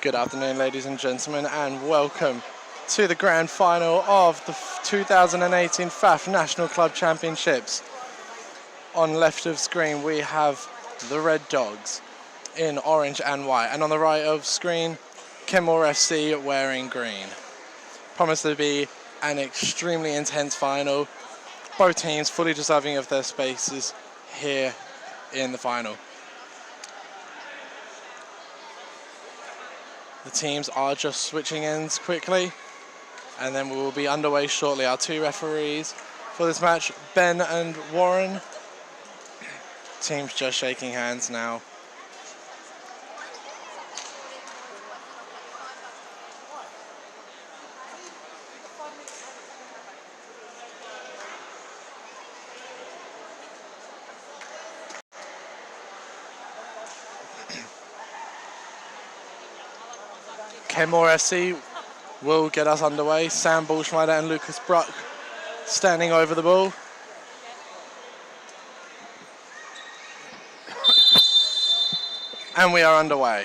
Good afternoon, ladies and gentlemen, and welcome to the grand final of the 2018 FAF National Club Championships. On left of screen, we have the Red Dogs in orange and white, and on the right of screen, Kenmore FC wearing green. Promised to be an extremely intense final. Both teams fully deserving of their spaces here in the final. The teams are just switching ends quickly, and then we will be underway shortly. Our two referees for this match, Ben and Warren. Teams just shaking hands now. Kenmore FC will get us underway. Sam Bullschneider and Lucas Bruck standing over the ball. And we are underway.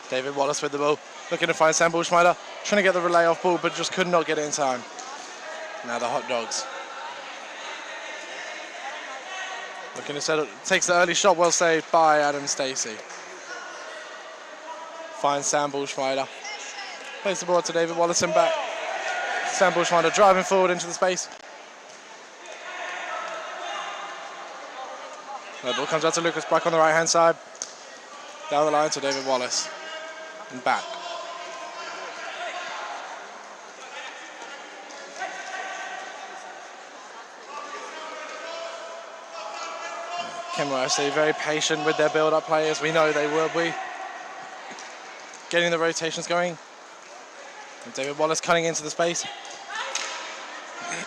David Wallace with the ball, looking to find Sam Bullschneider, trying to get the relay off ball, but just could not get it in time. Now the Hot Dogs. Looking to set up, takes the early shot, well saved by Adam Stacey. Finds Sam Bullschneider. Plays the ball to David Wallace and back. Sam Bullschneider driving forward into the space. The ball comes out to Lucas Bruck on the right hand side. Down the line to David Wallace. And back. Kenmore FC very patient with their build-up players. We know they will be. Getting the rotations going. And David Wallace cutting into the space.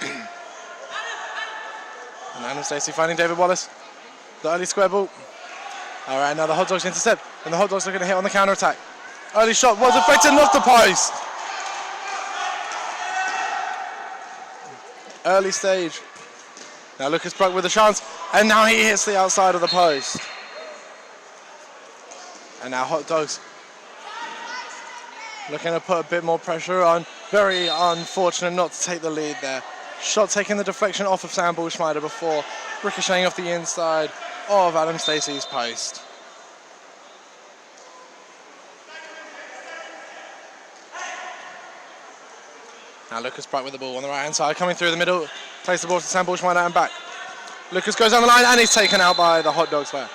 And Adam Stacey finding David Wallace. The early square ball. All right, now the Hot Dogs intercept. And the Hot Dogs are going to hit on the counter-attack. Early shot was effective, off the post. Early stage. Now Lucas Bruck with a chance. And now he hits the outside of the post. And now Hot Dogs looking to put a bit more pressure on. Very unfortunate not to take the lead there. Shot taking the deflection off of Sam Bullschneider before ricocheting off the inside of Adam Stacey's post. Now Lucas Bruck with the ball on the right hand side, coming through the middle, plays the ball to Sam Bullschneider and back. Lucas goes down the line and he's taken out by the Hot Dogs player.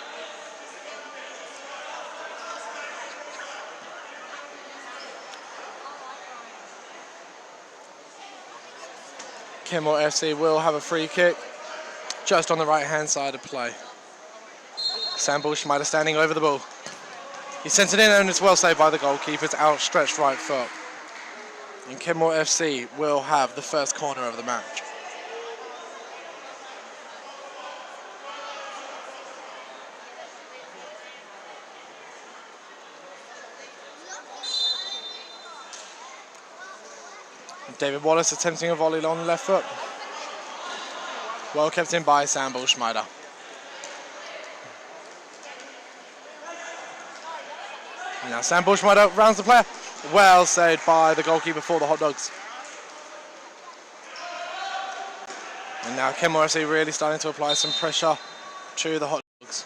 Kenmore FC will have a free kick just on the right hand side of play. Sam Bullschneider standing over the ball. He sends it in and it's well saved by the goalkeeper's outstretched right foot. And Kenmore FC will have the first corner of the match. David Wallace attempting a volley on the left foot. Well kept in by Sam Bullschneider. And now Sam Bullschneider rounds the player. Well saved by the goalkeeper for the Hot Dogs. And now Kenmore FC really starting to apply some pressure to the Hot Dogs.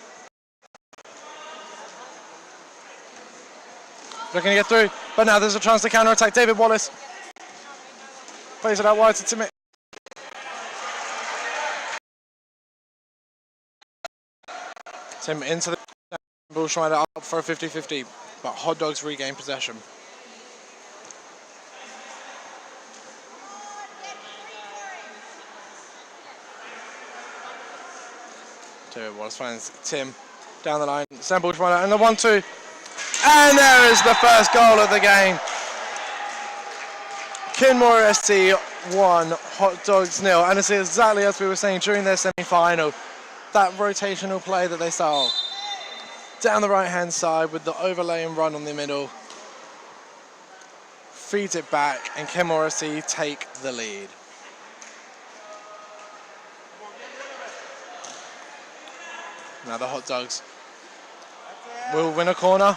Looking to get through, but now there's a chance to counter-attack. David Wallace plays it out wide to Tim. Tim into the Bullschneider up for a 50-50, but Hot Dogs regain possession. David Wallace finds Tim down the line. Sam Bullschneider and the 1-2. And there is the first goal of the game. Kenmore FC 1, Hot Dogs 0. And it's exactly as we were saying during their semi-final. That rotational play that they saw. Down the right-hand side with the overlay and run on the middle. Feeds it back and Kenmore FC take the lead. Now the Hot Dogs will win a corner.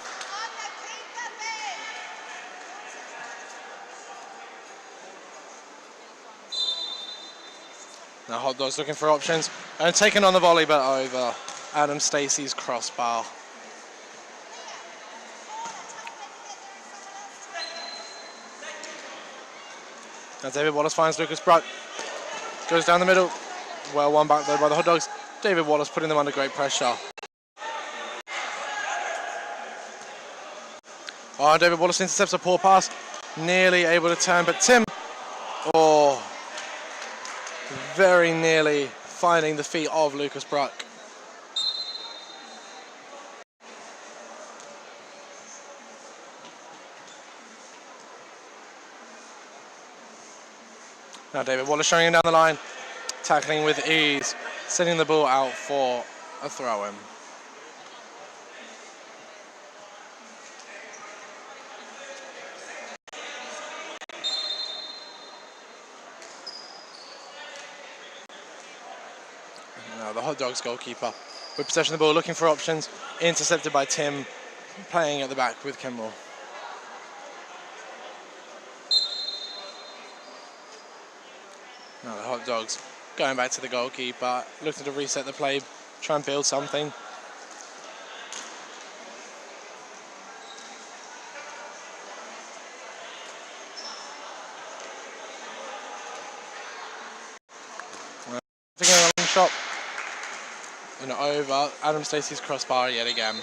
Now Hot Dogs looking for options and taking on the volley, but over Adam Stacey's crossbar. Now David Wallace finds Lucas Bruck. Goes down the middle. Well won back though by the Hot Dogs. David Wallace putting them under great pressure. Oh, David Wallace intercepts a poor pass. Nearly able to turn, but Tim, very nearly finding the feet of Lucas Bruck. Now David Wallace showing him down the line, tackling with ease, sending the ball out for a throw-in. Now the Hot Dogs goalkeeper with possession of the ball, looking for options, intercepted by Tim, playing at the back with Kenmore. Now the Hot Dogs going back to the goalkeeper, looking to reset the play, try and build something. Thinking of a long shot and over Adam Stacey's crossbar yet again.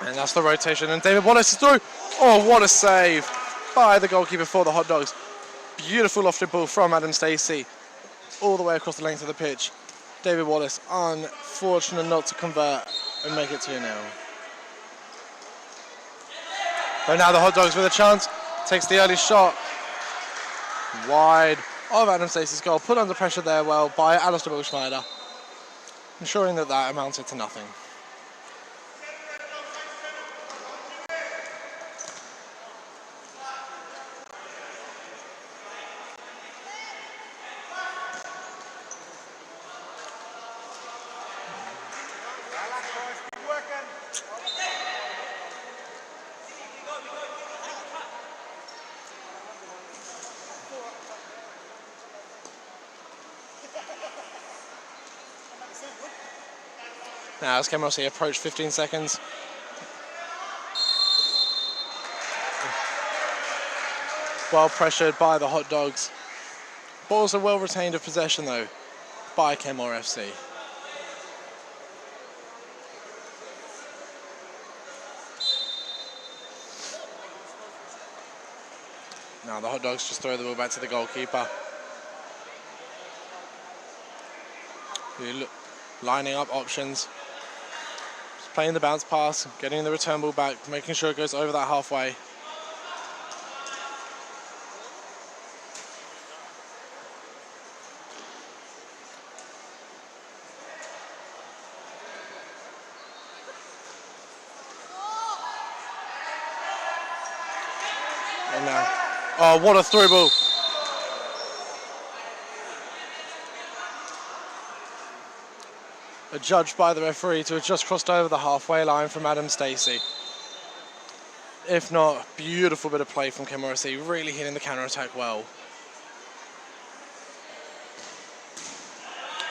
And that's the rotation, and David Wallace is through. Oh, what a save by the goalkeeper for the Hot Dogs. Beautiful lofted ball from Adam Stacey all the way across the length of the pitch. David Wallace unfortunate not to convert and make it 2-0. But now the Hot Dogs with a chance, takes the early shot wide of Adam Stacey's goal, put under pressure there well by Alistair Bushmeider, ensuring that that amounted to nothing. Now as Cameron Rossi approach 15 seconds. Well pressured by the Hot Dogs. Balls are well retained of possession though by Kenmore FC. Now the Hot Dogs just throw the ball back to the goalkeeper. Lining up options. Just playing the bounce pass, getting the return ball back, making sure it goes over that halfway. And now, oh, what a through ball. Judged by the referee to have just crossed over the halfway line from Adam Stacey. If not, beautiful bit of play from Kenmore FC, really hitting the counter-attack well.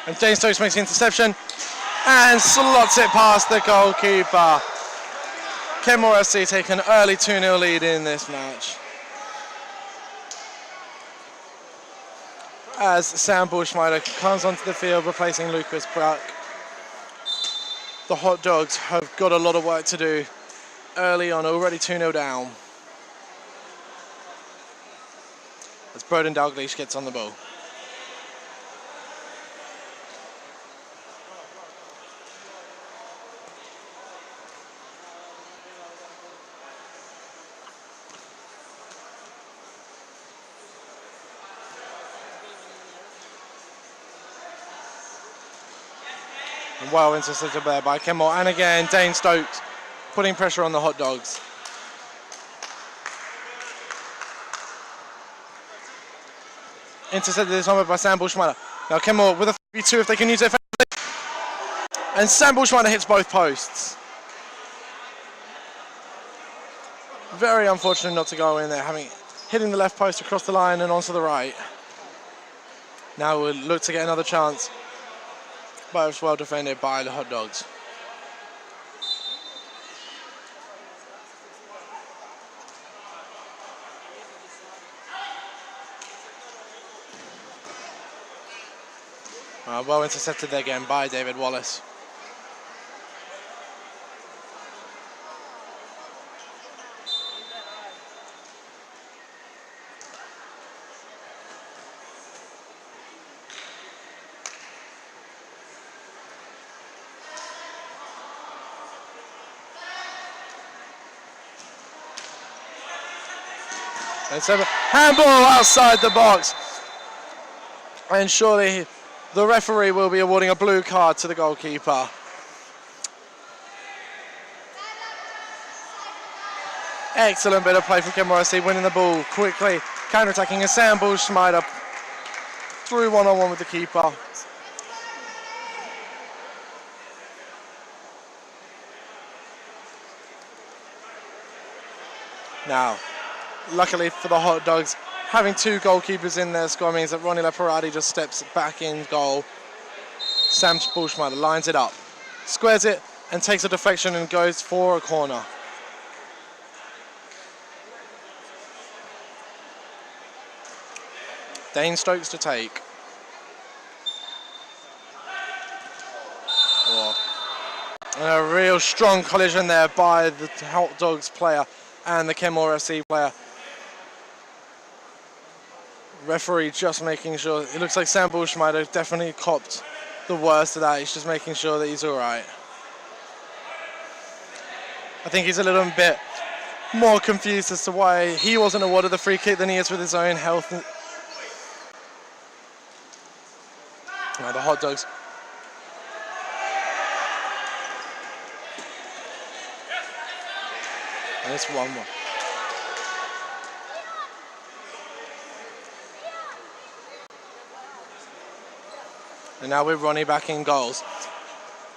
And Dane Stokes makes the interception and slots it past the goalkeeper. Kenmore FC take an early 2-0 lead in this match. As Sam Bushmeider comes onto the field replacing Lucas Bruck. The Hot Dogs have got a lot of work to do early on, already 2-0 down. As Broden Dalglish gets on the ball. And well intercepted there by Kenmore, and again Dane Stokes putting pressure on the Hot Dogs. Intercepted this one by Sam Bushmeister. Now Kenmore with a 3-2 if they can use it effectively. And Sam Bushmeister hits both posts. Very unfortunate not to go in there, hitting the left post across the line and onto the right. Now we'll look to get another chance, but it's well defended by the Hot Dogs. Well intercepted there again by David Wallace. It's a handball outside the box. And surely the referee will be awarding a blue card to the goalkeeper. Excellent bit of play from Kenmore FC, winning the ball quickly, counter-attacking a Sam Bushmeister through one-on-one with the keeper. Now, luckily for the Hot Dogs, having two goalkeepers in their squad means that Ronnie Leparati just steps back in goal. Sam Bushmeister lines it up, squares it and takes a deflection and goes for a corner. Dane Stokes to take. And a real strong collision there by the Hot Dogs player and the Kenmore FC player. Referee just making sure, it looks like Sam Bushmeister definitely copped the worst of that. He's just making sure that he's all right. I think he's a little bit more confused as to why he wasn't awarded the free kick than he is with his own health. Now the Hot Dogs. And it's 1-1. And now with Ronnie back in goals.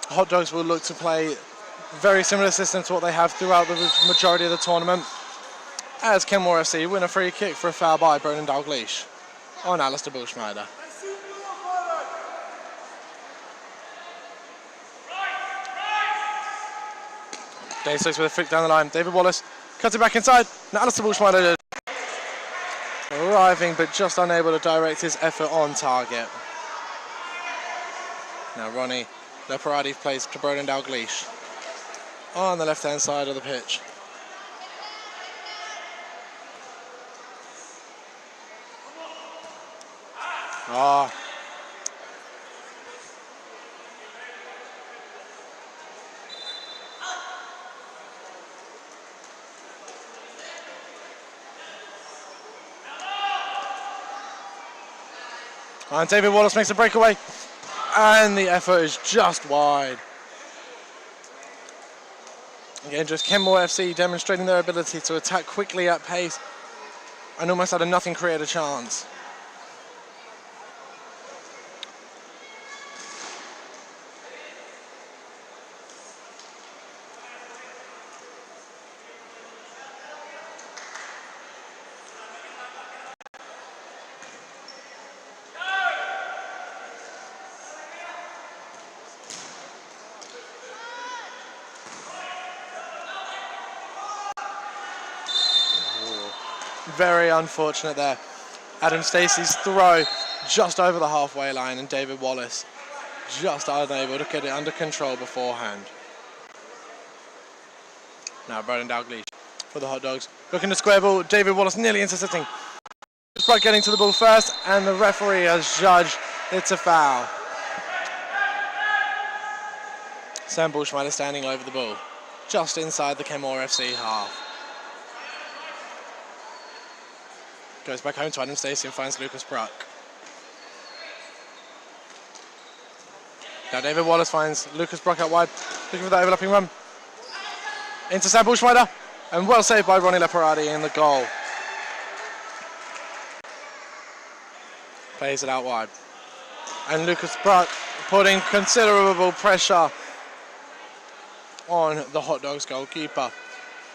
Hot Dogs will look to play very similar system to what they have throughout the majority of the tournament, as Kenmore FC win a free kick for a foul by Broden Dalgleish on Alistair Bushmeister. Dave Stokes with a flick down the line. David Wallace cuts it back inside. Now Alistair Bushmeister arriving but just unable to direct his effort on target. Now Ronnie Leparati plays to Broden Dalgleish on the left-hand side of the pitch. And David Wallace makes a breakaway, and the effort is just wide. Again, just Kenmore FC demonstrating their ability to attack quickly at pace and almost out of nothing create a chance. Very unfortunate there. Adam Stacey's throw just over the halfway line, and David Wallace just unable to get it under control beforehand. Now Broden Dalgleish for the Hot Dogs. Looking to square ball, David Wallace nearly intercepting. Despite getting to the ball first, and the referee has judged it's a foul. Sam Bushmeister standing over the ball, just inside the Kenmore FC half. Goes back home to Adam Stacey and finds Lucas Bruck. Now David Wallace finds Lucas Bruck out wide, looking for that overlapping run. Into Sam Bushmeister, and well saved by Ronnie Leparati in the goal. Plays it out wide. And Lucas Bruck putting considerable pressure on the Hot Dogs goalkeeper.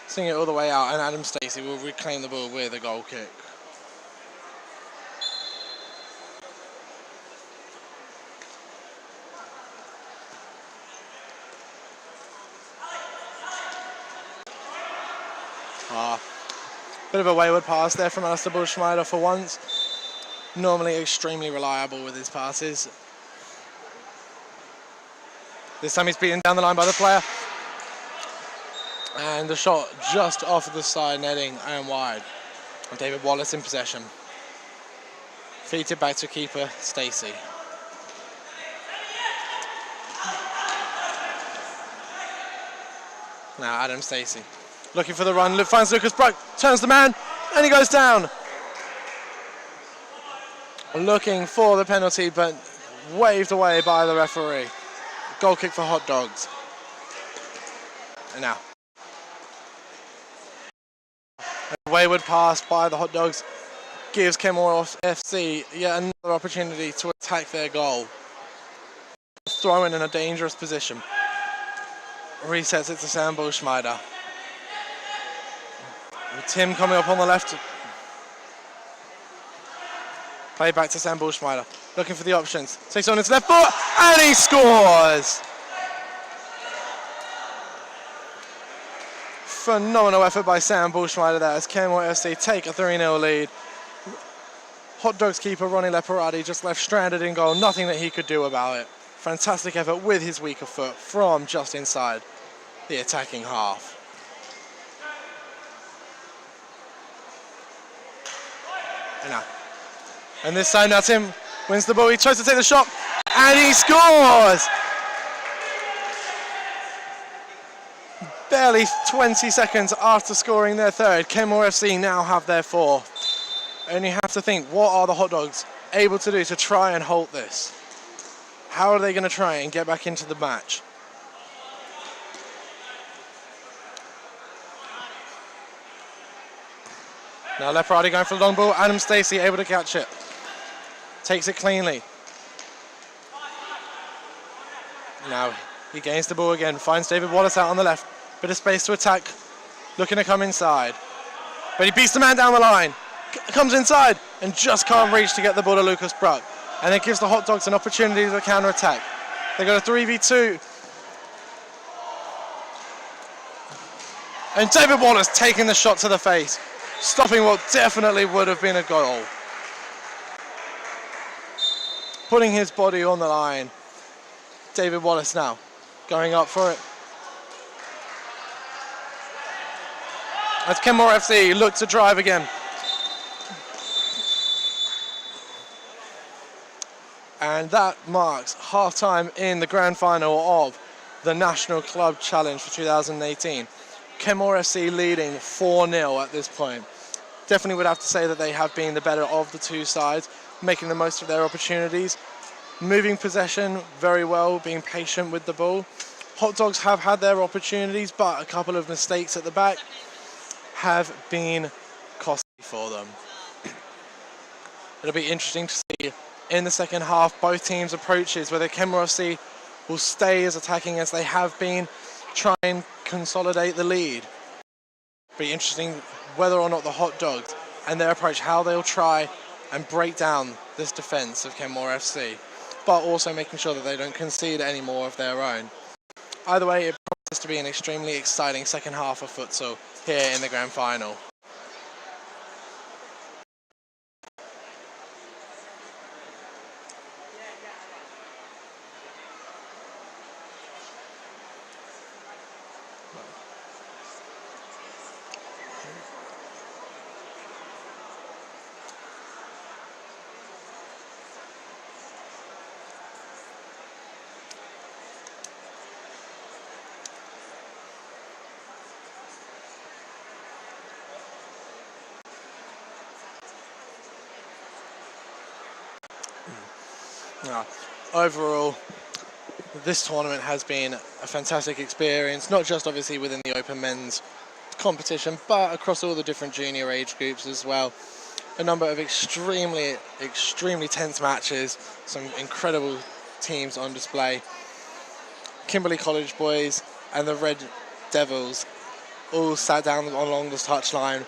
Seeing it all the way out, and Adam Stacey will reclaim the ball with a goal kick. Bit of a wayward pass there from Alistair Bullschneider for once. Normally extremely reliable with his passes. This time he's beaten down the line by the player. And the shot just off of the side netting and wide. And David Wallace in possession. Feeds it back to keeper Stacey. Now Adam Stacey looking for the run, finds Lucas Bruck, turns the man, and he goes down. Looking for the penalty, but waved away by the referee. Goal kick for Hot Dogs. And now, a wayward pass by the Hot Dogs gives Kenmore FC yet another opportunity to attack their goal. Thrown in a dangerous position. Resets it to Sam Bullschneider. Tim coming up on the left. Play back to Sam Bullschneider. Looking for the options. Takes on his left foot and he scores! Phenomenal effort by Sam Bullschneider there as Kenmore FC take a 3-0 lead. Hot Dogs keeper Ronnie Leparati just left stranded in goal. Nothing that he could do about it. Fantastic effort with his weaker foot from just inside the attacking half. And this time now Tim wins the ball, he tries to take the shot, and he scores! Barely 20 seconds after scoring their third, Kenmore FC now have their fourth. And you have to think, what are the Hot Dogs able to do to try and halt this? How are they going to try and get back into the match? Now Leparati going for the long ball, Adam Stacey able to catch it. Takes it cleanly. Now he gains the ball again, finds David Wallace out on the left. Bit of space to attack, looking to come inside. But he beats the man down the line, comes inside and just can't reach to get the ball to Lucas Bruck. And it gives the Hot Dogs an opportunity to counter-attack. They got a 3v2. And David Wallace taking the shot to the face, stopping what definitely would have been a goal. Putting his body on the line. David Wallace now going up for it. As Kenmore FC look to drive again. And that marks half-time in the grand final of the National Club Challenge for 2018. Kenmore FC leading 4-0 at this point. Definitely would have to say that they have been the better of the two sides, making the most of their opportunities. Moving possession very well, being patient with the ball. Hot Dogs have had their opportunities, but a couple of mistakes at the back have been costly for them. It'll be interesting to see in the second half both teams' approaches, whether Kenmore FC will stay as attacking as they have been, try and consolidate the lead. Be interesting whether or not the Hot Dogs and their approach, how they'll try and break down this defence of Kenmore FC, but also making sure that they don't concede any more of their own. Either way, it promises to be an extremely exciting second half of futsal here in the grand final. Overall, this tournament has been a fantastic experience, not just obviously within the open men's competition, but across all the different junior age groups as well. a number of extremely tense matches, some incredible teams on display. Kimberley College boys and the Red Devils all sat down along the touchline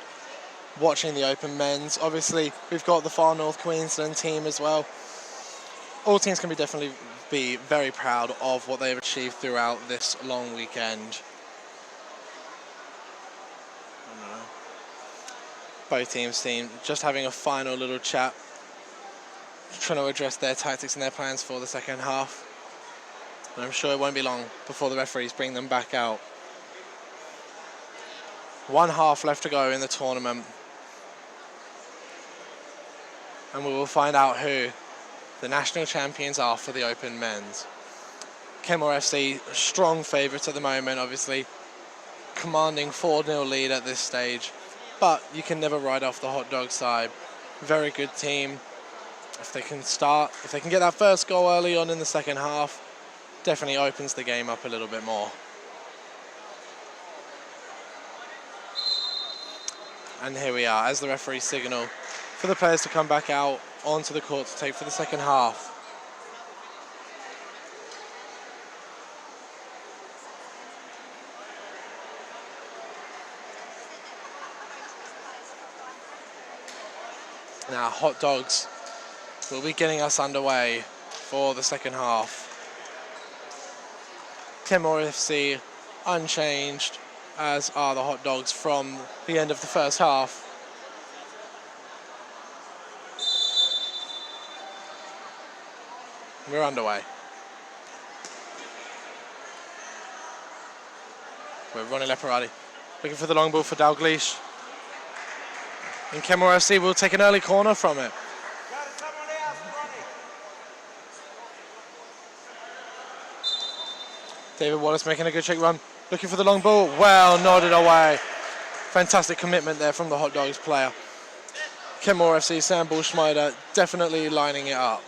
watching the open men's. Obviously, we've got the Far North Queensland team as well. All teams can definitely be very proud of what they've achieved throughout this long weekend. Both teams seem just having a final little chat, trying to address their tactics and their plans for the second half. And I'm sure it won't be long before the referees bring them back out. 1 half left to go in the tournament. And we will find out who the national champions are for the open men's. Kenmore FC, strong favourites at the moment, obviously commanding 4-0 lead at this stage. But you can never write off the Hot Dog side. Very good team. If they can get that first goal early on in the second half, definitely opens the game up a little bit more. And here we are, as the referee signal for the players to come back out onto the court to take for the second half. Now, Hot Dogs will be getting us underway for the second half. Kenmore FC unchanged, as are the Hot Dogs from the end of the first half. We're underway. We're Ronnie Leparati looking for the long ball for Dalgleish. And Kenmore FC will take an early corner from it. David Wallace making a good check run, looking for the long ball. Well nodded away. Fantastic commitment there from the Hot Dogs player. Kenmore FC, Sam Bullschneider definitely lining it up.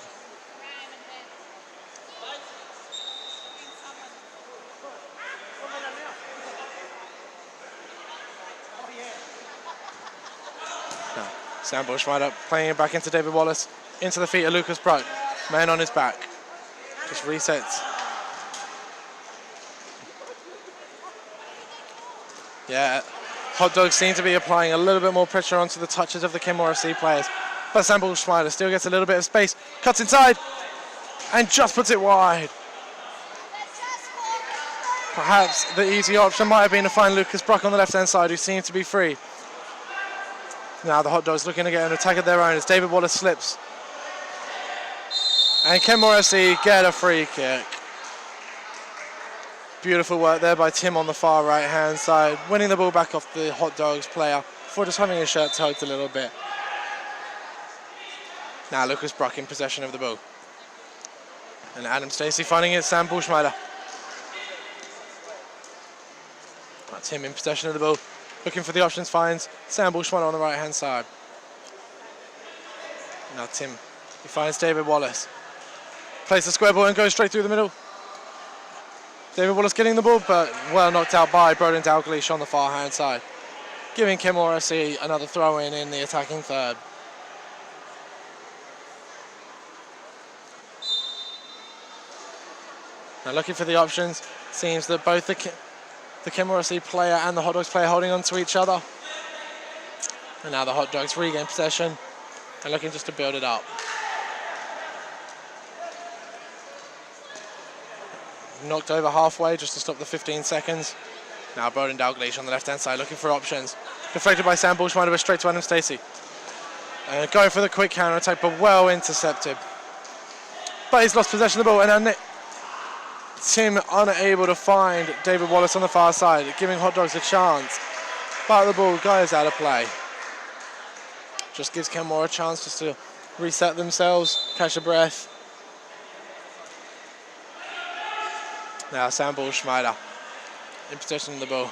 Sam Bullschneider playing it back into David Wallace, into the feet of Lucas Bruck. Man on his back. Just resets. Yeah, Hot Dogs seem to be applying a little bit more pressure onto the touches of the Kenmore FC players. But Sam Bullschneider still gets a little bit of space, cuts inside, and just puts it wide. Perhaps the easy option might have been to find Lucas Bruck on the left-hand side, who seemed to be free. Now the Hot Dogs looking to get an attack of their own as David Wallace slips. And Kenmore FC get a free kick. Beautiful work there by Tim on the far right-hand side, winning the ball back off the Hot Dogs player before just having his shirt tugged a little bit. Now Lucas Bruck in possession of the ball. And Adam Stacey finding it, Sam Bullschneider. Tim in possession of the ball. Looking for the options, finds Sam Bullschneider on the right-hand side. Now Tim, he finds David Wallace. Plays the square ball and goes straight through the middle. David Wallace getting the ball, but well knocked out by Broden Dalgleish on the far-hand side. Giving Kenmore FC another throw-in in the attacking third. Now looking for the options. Seems that both the Kenmore FC player and the Hot Dogs player holding on to each other. And now the Hot Dogs regain possession and looking just to build it up. Knocked over halfway just to stop the 15 seconds. Now Broden Dalgleish on the left-hand side looking for options. Deflected by Sam Bullschneider, but straight to Adam Stacey. And going for the quick counter-attack, but well intercepted. But he's lost possession of the ball, and Tim unable to find David Wallace on the far side, giving Hot Dogs a chance. But the ball goes out of play. Just gives Kenmore a chance just to reset themselves, catch a breath. Now Sam Bullschneider in possession of the ball.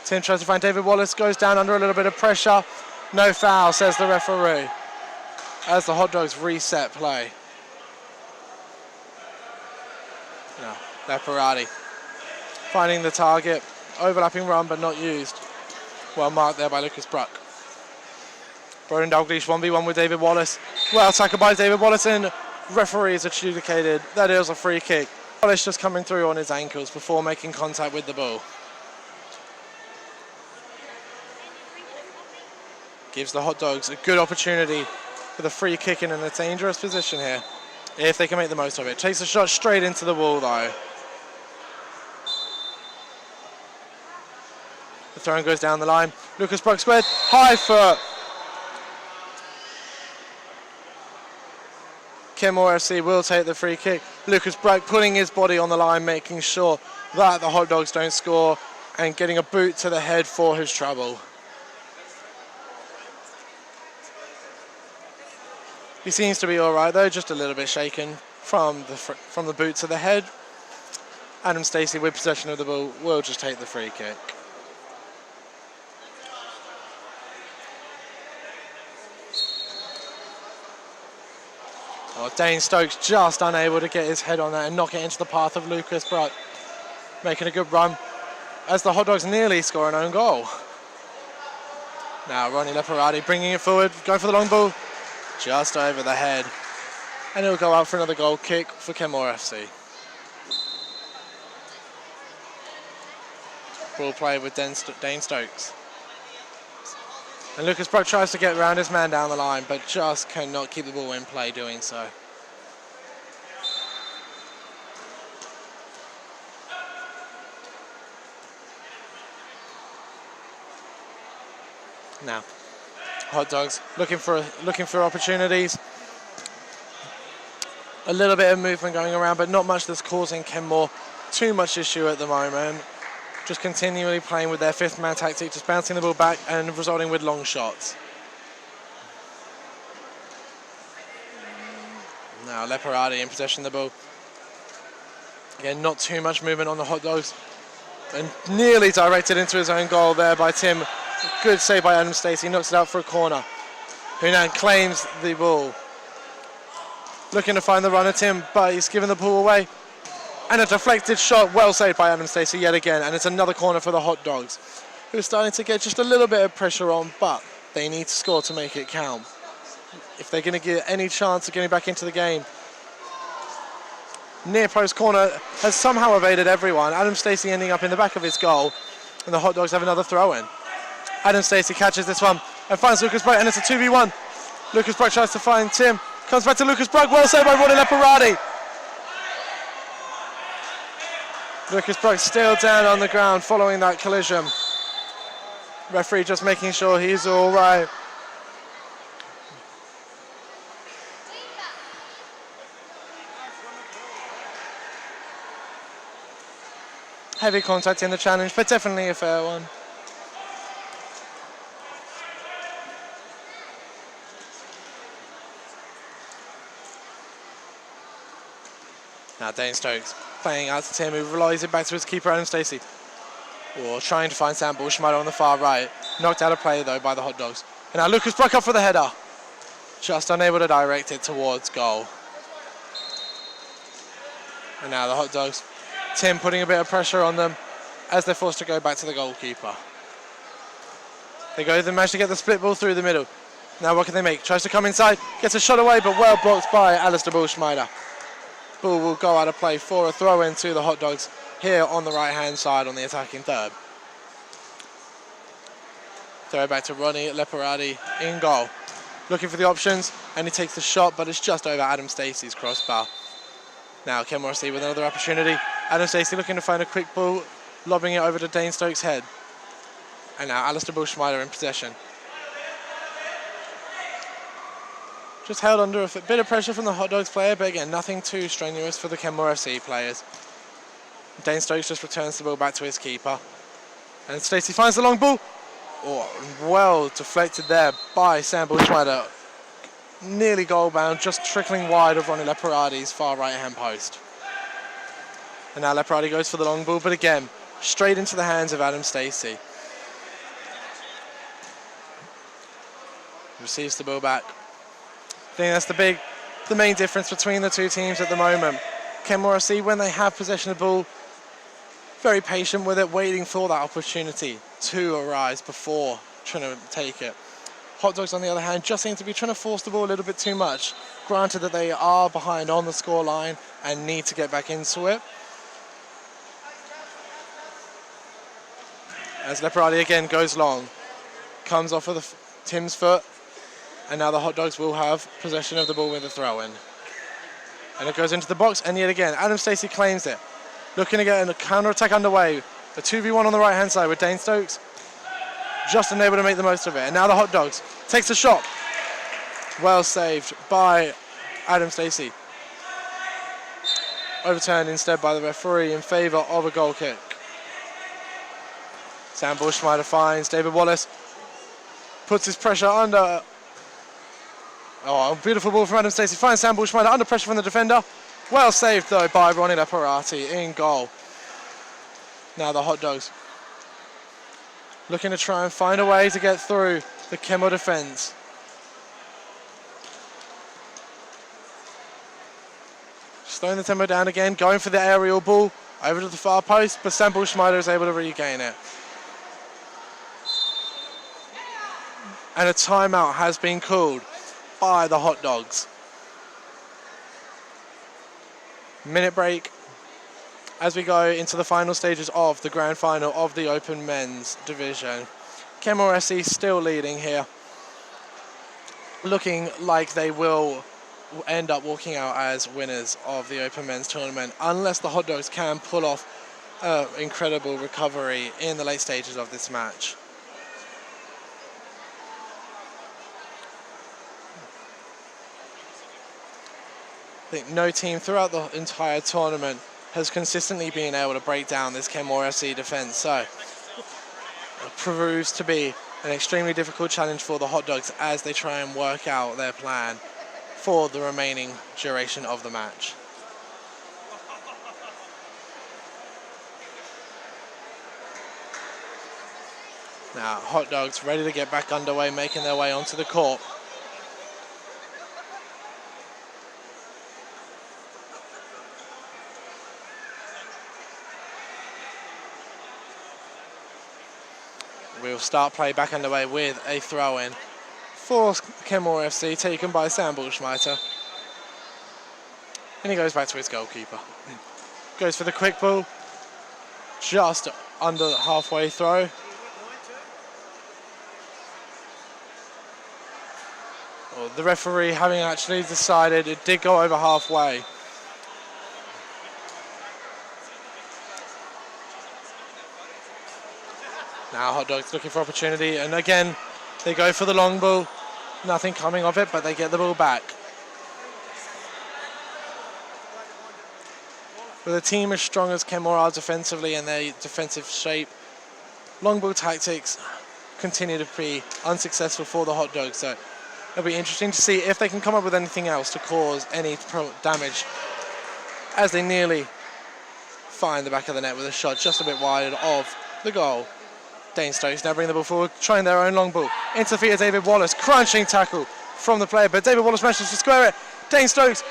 Tim tries to find David Wallace, goes down under a little bit of pressure. No foul, says the referee, as the Hot Dogs reset play. Now, Leparati finding the target, overlapping run but not used. Well marked there by Lucas Bruck. Broden Dalglish 1v1 with David Wallace. Well tackled by David Wallace, and referees adjudicated that it was a free kick. Wallace just coming through on his ankles before making contact with the ball. Gives the Hot Dogs a good opportunity with a free kick in a dangerous position here, if they can make the most of it. Takes a shot straight into the wall though. The throw goes down the line. Lucas Bruck squared, high foot. Kenmore FC will take the free kick. Lucas Bruck putting his body on the line, making sure that the Hot Dogs don't score, and getting a boot to the head for his trouble. He seems to be all right though, just a little bit shaken from the boot to the head. Adam Stacey, with possession of the ball, will just take the free kick. Oh, Dane Stokes just unable to get his head on that and knock it into the path of Lucas Bruck, making a good run as the Hot Dogs nearly score an own goal. Now Ronnie Leparati bringing it forward, going for the long ball. Just over the head, and it'll go out for another goal kick for Kenmore FC. Ball played with Dane Stokes. And Lucas Bruck tries to get around his man down the line, but just cannot keep the ball in play doing so. Now, Hot Dogs looking for opportunities. A little bit of movement going around, but not much that's causing Kenmore too much issue at the moment. Just continually playing with their fifth man tactic, just bouncing the ball back and resulting with long shots. Now Leparati in possession of the ball. Again, not too much movement on the Hot Dogs, and nearly directed into his own goal there by Tim. Good save by Adam Stacey, knocks it out for a corner. Hunan claims the ball. Looking to find the runner, Tim, but he's given the ball away. And a deflected shot, well saved by Adam Stacey yet again, and it's another corner for the Hot Dogs, who are starting to get just a little bit of pressure on, but they need to score to make it count if they're going to get any chance of getting back into the game. Near post corner has somehow evaded everyone. Adam Stacey ending up in the back of his goal, and the Hot Dogs have another throw in. Adam Stacey catches this one and finds Lucas Bruck, and it's a 2v1. Lucas Bruck tries to find Tim. Comes back to Lucas Bruck, well saved by Ronnie Leparati. Lucas Bruck still down on the ground following that collision. Referee just making sure he's all right. Heavy contact in the challenge, but definitely a fair one. Now Dane Stokes playing out to Tim, who relies it back to his keeper Adam Stacey. Or trying to find Sam Bushmeyer on the far right. Knocked out of play though by the Hot Dogs. And now Lucas Bruck up for the header. Just unable to direct it towards goal. And now the Hot Dogs, Tim putting a bit of pressure on them as they're forced to go back to the goalkeeper. They manage to get the split ball through the middle. Now what can they make? Tries to come inside, gets a shot away, but well blocked by Alistair Bushmeyer. Ball will go out of play for a throw in to the Hot Dogs here on the right hand side on the attacking third. Throw back to Ronnie Leparati in goal. Looking for the options, and he takes the shot, but it's just over Adam Stacey's crossbar. Now Kenmore FC with another opportunity. Adam Stacey looking to find a quick ball, lobbing it over to Dane Stokes' head. And now Alistair Bushmeyer in possession. Just held under a bit of pressure from the Hot Dogs player, but again, nothing too strenuous for the Kenmore FC players. Dane Stokes just returns the ball back to his keeper. And Stacey finds the long ball. Oh, well deflected there by Sam Bushmeyer. Nearly goal bound, just trickling wide of Ronnie Leparati's far right hand post. And now Leparati goes for the long ball, but again, straight into the hands of Adam Stacey. Receives the ball back. I think that's the main difference between the two teams at the moment. Kenmore FC, when they have possession of the ball, very patient with it, waiting for that opportunity to arise before trying to take it. Hot Dogs, on the other hand, just seem to be trying to force the ball a little bit too much. Granted that they are behind on the score line and need to get back into it. As Leparati again goes long, comes off of Tim's foot, and now the Hot Dogs will have possession of the ball with a throw-in. And it goes into the box, and yet again, Adam Stacey claims it. Looking to get a counter-attack underway. A 2v1 on the right-hand side with Dane Stokes just unable to make the most of it. And now the Hot Dogs takes a shot. Well saved by Adam Stacey. Overturned instead by the referee in favour of a goal kick. Sam Bushmeyer finds David Wallace. Puts his pressure under. Oh, a beautiful ball from Adam Stacey. Finds Sam Bushmeyer under pressure from the defender. Well saved though by Ronnie Leparati in goal. Now the Hot Dogs looking to try and find a way to get through the Kenmore defence. Slowing the tempo down again, going for the aerial ball over to the far post, but Sam Bushmeyer is able to regain it. And a timeout has been called by the Hot Dogs. Minute break as we go into the final stages of the grand final of the Open Men's Division. Kenmore SC still leading here, looking like they will end up walking out as winners of the Open Men's Tournament, unless the Hot Dogs can pull off an incredible recovery in the late stages of this match. I think no team throughout the entire tournament has consistently been able to break down this Kenmore FC defence, so it proves to be an extremely difficult challenge for the Hot Dogs as they try and work out their plan for the remaining duration of the match. Now, Hot Dogs ready to get back underway, making their way onto the court. We'll start play back underway with a throw-in for Kenmore FC, taken by Sam Bushmeyer. And he goes back to his goalkeeper. Goes for the quick ball, just under halfway throw. Well, the referee having actually decided it did go over halfway. Now Hot Dogs looking for opportunity, and again they go for the long ball. Nothing coming of it, but they get the ball back. With a team as strong as Kenmore are defensively and their defensive shape, long ball tactics continue to be unsuccessful for the Hot Dogs. So it'll be interesting to see if they can come up with anything else to cause any damage, as they nearly find the back of the net with a shot just a bit wide of the goal. Dane Stokes now bring the ball forward, trying their own long ball. Into the feet of David Wallace, crunching tackle from the player, but David Wallace manages to square it. Dane Stokes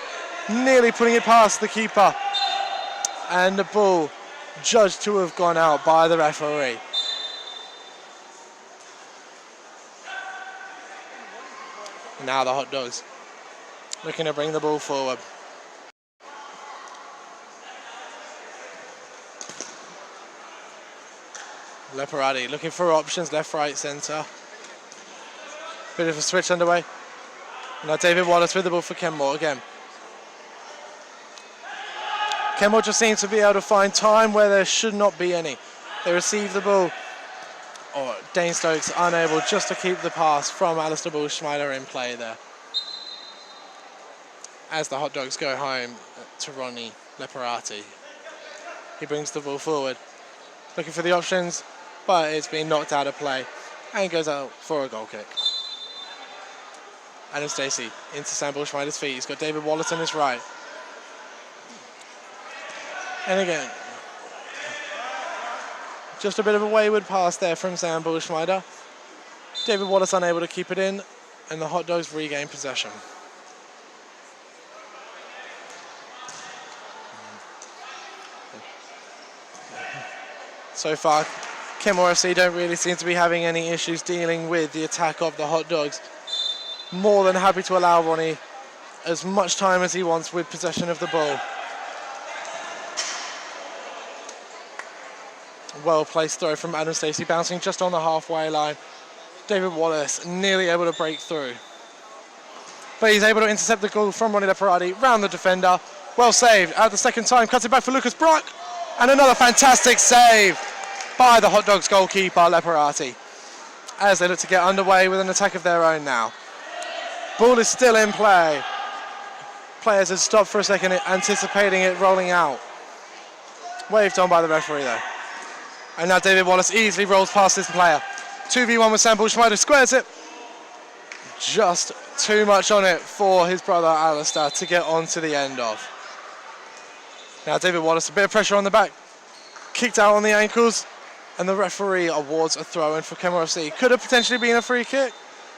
nearly putting it past the keeper. And the ball judged to have gone out by the referee. Now the Hot Dogs looking to bring the ball forward. Leparati looking for options, left, right, centre. Bit of a switch underway. Now David Wallace with the ball for Kenmore again. Kenmore just seems to be able to find time where there should not be any. They receive the ball. Oh, Dane Stokes unable just to keep the pass from Alistair Bushmeyer in play there. As the Hot Dogs go home to Ronnie Leparati. He brings the ball forward, looking for the options, but it's been knocked out of play and goes out for a goal kick. Adam Stacey into Sam Bushmeyer's feet. He's got David Wallace on his right. And again, just a bit of a wayward pass there from Sam Bushmeyer. David Wallace unable to keep it in, and the Hot Dogs regain possession. So far, Kenmore FC don't really seem to be having any issues dealing with the attack of the Hot Dogs. More than happy to allow Ronnie as much time as he wants with possession of the ball. Well placed throw from Adam Stacey, bouncing just on the halfway line. David Wallace nearly able to break through. But he's able to intercept the goal from Ronnie Leparati, round the defender. Well saved at the second time, cuts it back for Lucas Brock. And another fantastic save by the Hot Dogs goalkeeper, Leparati, as they look to get underway with an attack of their own now. Ball is still in play. Players have stopped for a second, anticipating it rolling out. Waved on by the referee though. And now David Wallace easily rolls past this player. 2v1 with Sam Bushmider, squares it. Just too much on it for his brother Alistair to get on to the end of. Now David Wallace, a bit of pressure on the back. Kicked out on the ankles. And the referee awards a throw-in for Kenmore FC. Could have potentially been a free kick.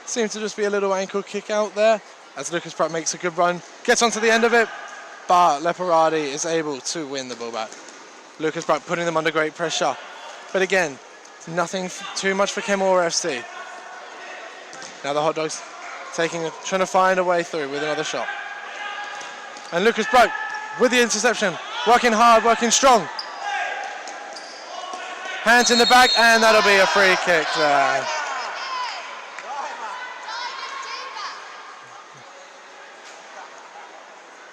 Seems to just be a little ankle kick out there. As Lucas Pratt makes a good run. Gets onto the end of it. But Leparati is able to win the ball back. Lucas Pratt putting them under great pressure. But again, nothing too much for Kenmore FC. Now the Hot Dogs trying to find a way through with another shot. And Lucas Pratt with the interception. Working hard, working strong. Hands in the back, and that'll be a free kick there.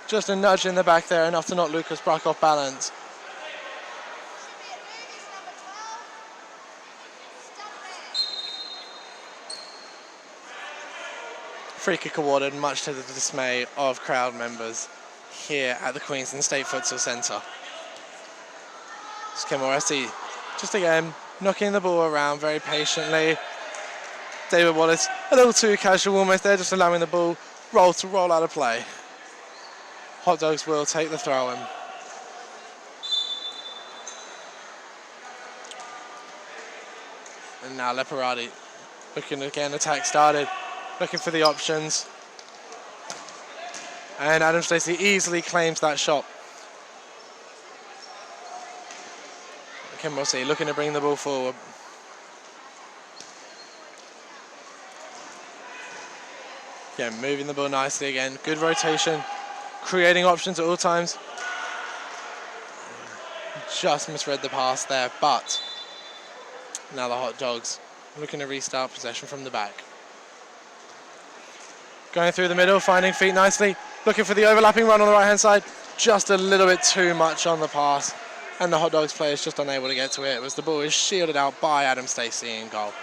Just a nudge in the back there, enough to knock Lucas Brock off balance. Free kick awarded, much to the dismay of crowd members here at the Queensland State Futsal Centre. Kenmore FC, just again, knocking the ball around very patiently. David Wallace, a little too casual almost there, just allowing the ball to roll out of play. Hot Dogs will take the throw-in. And now Leparati looking again, attack started, looking for the options. And Adam Stacey easily claims that shot. Kenmore FC looking to bring the ball forward. Yeah, moving the ball nicely again. Good rotation, creating options at all times. Just misread the pass there, but now the Hot Dogs looking to restart possession from the back. Going through the middle, finding feet nicely. Looking for the overlapping run on the right-hand side. Just a little bit too much on the pass. And the Hot Dogs player is just unable to get to it as the ball is shielded out by Adam Stacey in goal.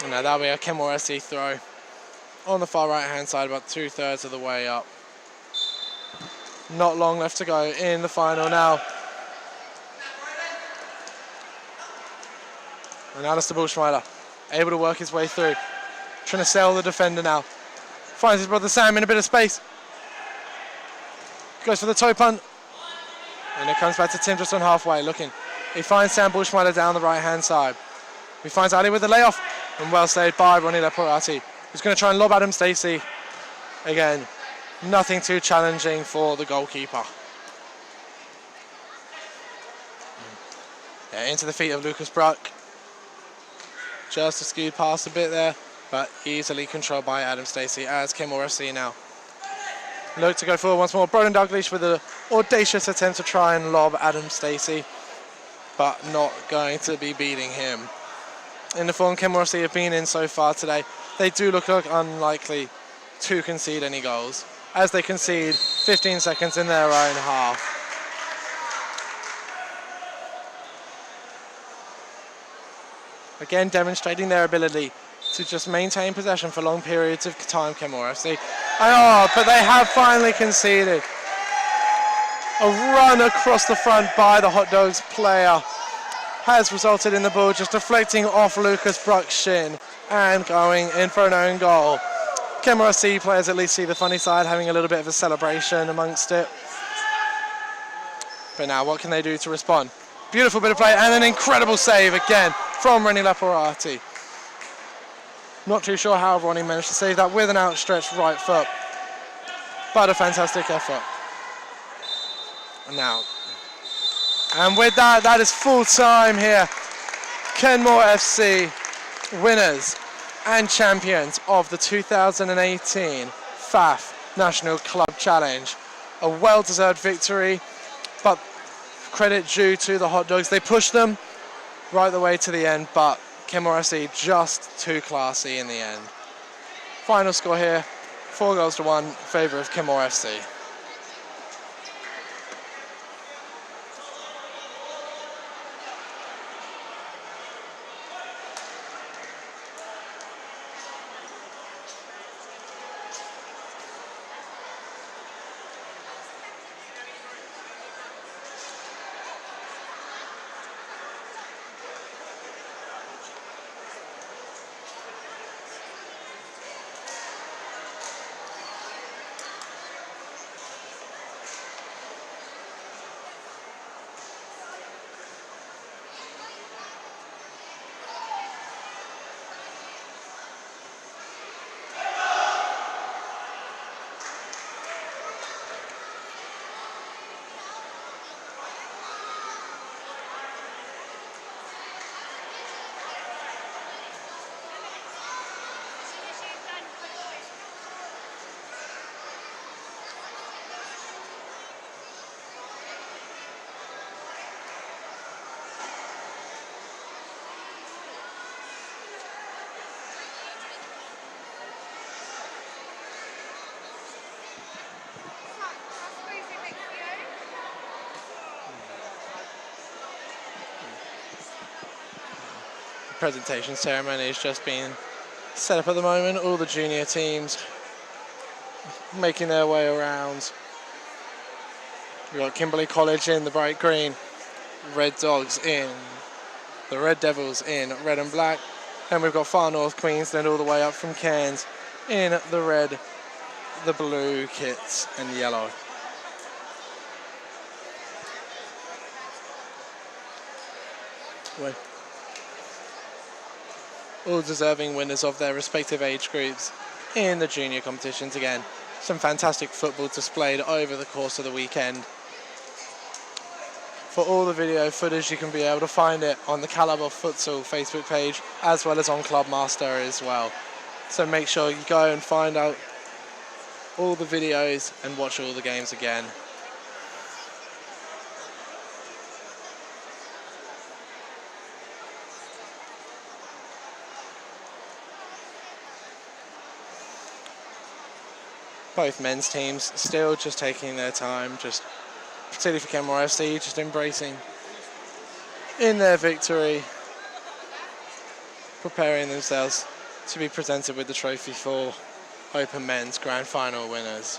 And now that'll be a Kenmore SC throw on the far right-hand side, about 2/3 of the way up. Not long left to go in the final now. And Alistair Bushmider able to work his way through. Trying to sell the defender now. Finds his brother Sam in a bit of space. Goes for the toe punt. And it comes back to Tim just on halfway looking. He finds Sam Bushmider down the right-hand side. He finds Ali with the layoff. And well saved by Ronnie Leparati, who's going to try and lob Adam Stacey. Again, nothing too challenging for the goalkeeper. Yeah, into the feet of Lucas Bruck. Just a skewed pass a bit there, but easily controlled by Adam Stacey as Kenmore FC now look to go forward once more. Broden Dalglish with an audacious attempt to try and lob Adam Stacey, but not going to be beating him. In the form Kenmore FC have been in so far today, they do look unlikely to concede any goals, as they concede 15 seconds in their own half. Again, demonstrating their ability to just maintain possession for long periods of time, Kenmore FC. Oh, but they have finally conceded. A run across the front by the Hot Dogs player has resulted in the ball just deflecting off Lucas Bruck's shin and going in for an own goal. Kenmore FC players at least see the funny side, having a little bit of a celebration amongst it. But now what can they do to respond? Beautiful bit of play and an incredible save again from Ronnie Leparati. Not too sure how Ronnie managed to save that with an outstretched right foot, but a fantastic effort. Now, and with that, that is full time here. Kenmore FC, winners and champions of the 2018 FAF National Club Challenge. A well-deserved victory, but credit due to the Hot Dogs. They pushed them right the way to the end, but Kenmore FC just too classy in the end. Final score here, 4-1 in favour of Kenmore FC. Presentation ceremony is just being set up at the moment. All the junior teams making their way around. We've got Kimberley College in the bright green, Red Dogs in, the Red Devils in red and black, and we've got Far North Queensland all the way up from Cairns in the red, the blue kits and yellow. All deserving winners of their respective age groups in the junior competitions again. Some fantastic football displayed over the course of the weekend. For all the video footage, you can be able to find it on the Calibre Futsal Facebook page as well as on ClubMaster as well. So make sure you go and find out all the videos and watch all the games again. Both men's teams still just taking their time, just particularly for Kenmore FC, just embracing in their victory, preparing themselves to be presented with the trophy for Open Men's Grand Final winners.